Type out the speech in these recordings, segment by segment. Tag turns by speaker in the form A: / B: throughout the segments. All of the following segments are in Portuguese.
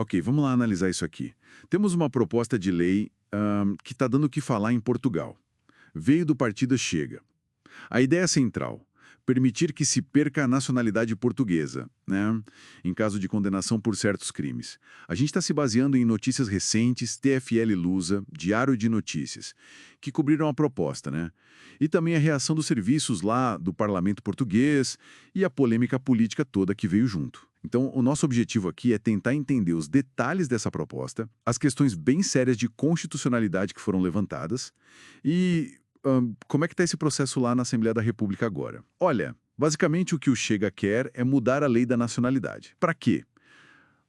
A: Ok, vamos lá analisar isso aqui. Temos uma proposta de lei que está dando o que falar em Portugal. Veio do partido Chega. A ideia central: permitir que se perca a nacionalidade portuguesa, né, em caso de condenação por certos crimes. A gente está se baseando em notícias recentes, TFL Lusa, Diário de Notícias, que cobriram a proposta, né? E também a reação dos serviços lá do parlamento português e a polêmica política toda que veio junto. Então, o nosso objetivo aqui é tentar entender os detalhes dessa proposta, as questões bem sérias de constitucionalidade que foram levantadas e como é que está esse processo lá na Assembleia da República agora? Olha, basicamente o que o Chega quer é mudar a lei da nacionalidade. Para quê?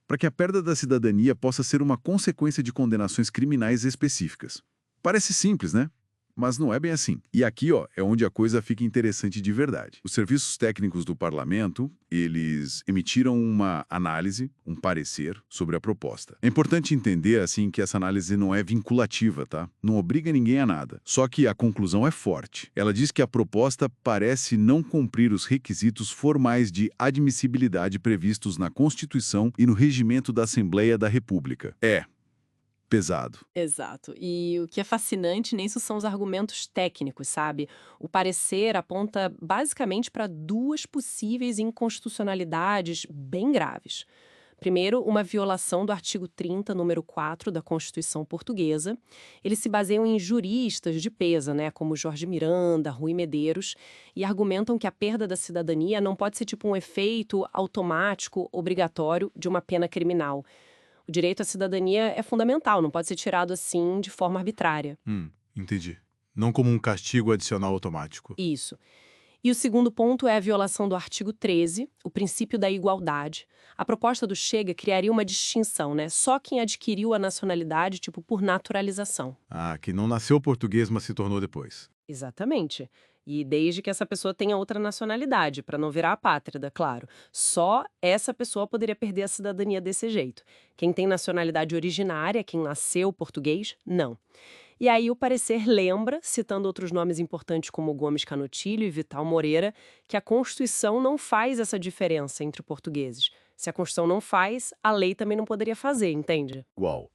A: Para que a perda da cidadania possa ser uma consequência de condenações criminais específicas. Parece simples, né? Mas não é bem assim. E aqui, ó, é onde a coisa fica interessante de verdade. Os serviços técnicos do parlamento, eles emitiram uma análise, um parecer sobre a proposta. É importante entender, assim, que essa análise não é vinculativa, tá? Não obriga ninguém a nada. Só que a conclusão é forte. Ela diz que a proposta parece não cumprir os requisitos formais de admissibilidade previstos na Constituição e no Regimento da Assembleia da República. É pesado.
B: Exato. E o que é fascinante nisso são os argumentos técnicos, sabe? O parecer aponta basicamente para duas possíveis inconstitucionalidades bem graves. Primeiro, uma violação do artigo 30, número 4 da Constituição Portuguesa. Eles se baseiam em juristas de peso, né, como Jorge Miranda, Rui Medeiros, e argumentam que a perda da cidadania não pode ser tipo um efeito automático, obrigatório de uma pena criminal. O direito à cidadania é fundamental, não pode ser tirado assim de forma arbitrária.
C: Entendi. Não como um castigo adicional automático.
B: Isso. E o segundo ponto é a violação do artigo 13, o princípio da igualdade. A proposta do Chega criaria uma distinção, né? Só quem adquiriu a nacionalidade, tipo, por naturalização.
C: Ah, que não nasceu português, mas se tornou depois.
B: Exatamente. E desde que essa pessoa tenha outra nacionalidade, para não virar apátrida, claro. Só essa pessoa poderia perder a cidadania desse jeito. Quem tem nacionalidade originária, quem nasceu português, não. E aí o parecer lembra, citando outros nomes importantes como Gomes Canutilho e Vital Moreira, que a Constituição não faz essa diferença entre portugueses. Se a Constituição não faz, a lei também não poderia fazer, entende?
A: Igual.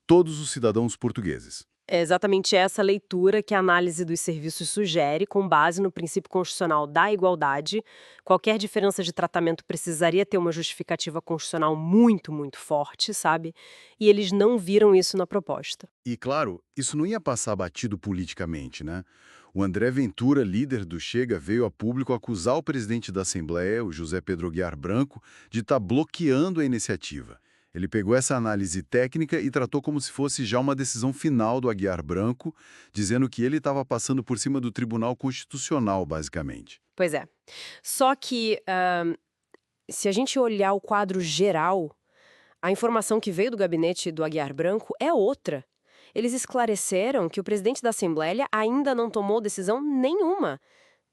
A: Todos os cidadãos portugueses.
B: É exatamente essa leitura que a análise dos serviços sugere, com base no princípio constitucional da igualdade. Qualquer diferença de tratamento precisaria ter uma justificativa constitucional muito, muito forte, sabe? E eles não viram isso na proposta.
A: E, claro, isso não ia passar batido politicamente, né? O André Ventura, líder do Chega, veio a público acusar o presidente da Assembleia, o José Pedro Aguiar Branco, de estar bloqueando a iniciativa. Ele pegou essa análise técnica e tratou como se fosse já uma decisão final do Aguiar Branco, dizendo que ele estava passando por cima do Tribunal Constitucional, basicamente.
B: Pois é. Só que, se a gente olhar o quadro geral, a informação que veio do gabinete do Aguiar Branco é outra. Eles esclareceram que o presidente da Assembleia ainda não tomou decisão nenhuma.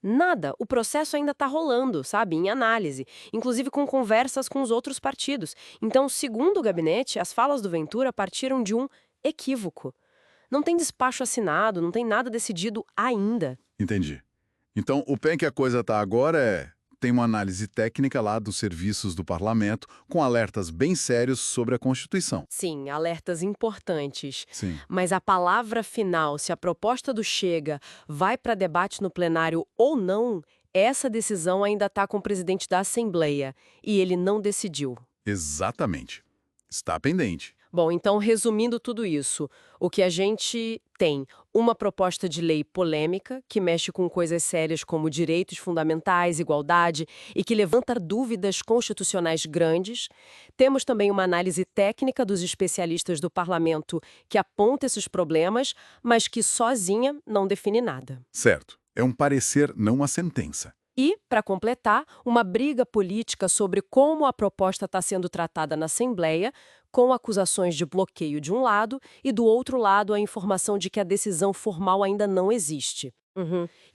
B: Nada. O processo ainda está rolando, sabe? Em análise. Inclusive com conversas com os outros partidos. Então, segundo o gabinete, as falas do Ventura partiram de um equívoco. Não tem despacho assinado, não tem nada decidido ainda.
A: Entendi. Então, o pé em que a coisa está agora é... Tem uma análise técnica lá dos serviços do parlamento, com alertas bem sérios sobre a Constituição.
B: Sim, alertas importantes.
A: Sim.
B: Mas a palavra final, se a proposta do Chega vai para debate no plenário ou não, essa decisão ainda está com o presidente da Assembleia. E ele não decidiu.
A: Exatamente. Está pendente.
B: Bom, então, resumindo tudo isso, o que a gente tem? Uma proposta de lei polêmica, que mexe com coisas sérias como direitos fundamentais, igualdade, e que levanta dúvidas constitucionais grandes. Temos também uma análise técnica dos especialistas do parlamento que aponta esses problemas, mas que sozinha não define nada.
A: Certo. É um parecer, não uma sentença.
B: E, para completar, uma briga política sobre como a proposta está sendo tratada na Assembleia, com acusações de bloqueio de um lado e, do outro lado, a informação de que a decisão formal ainda não existe.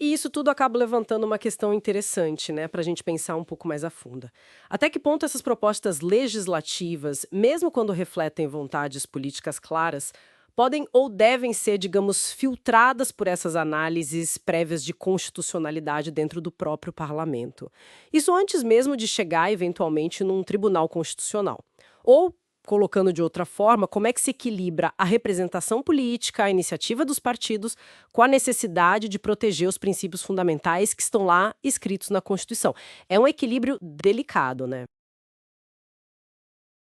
B: E isso tudo acaba levantando uma questão interessante, né, para a gente pensar um pouco mais a fundo. Até que ponto essas propostas legislativas, mesmo quando refletem vontades políticas claras, podem ou devem ser, digamos, filtradas por essas análises prévias de constitucionalidade dentro do próprio parlamento. Isso antes mesmo de chegar, eventualmente, num tribunal constitucional. Ou
D: colocando de outra forma, como é que se equilibra a representação política, a iniciativa dos partidos, com a necessidade de proteger os princípios fundamentais que estão lá escritos na Constituição. É um equilíbrio delicado, né?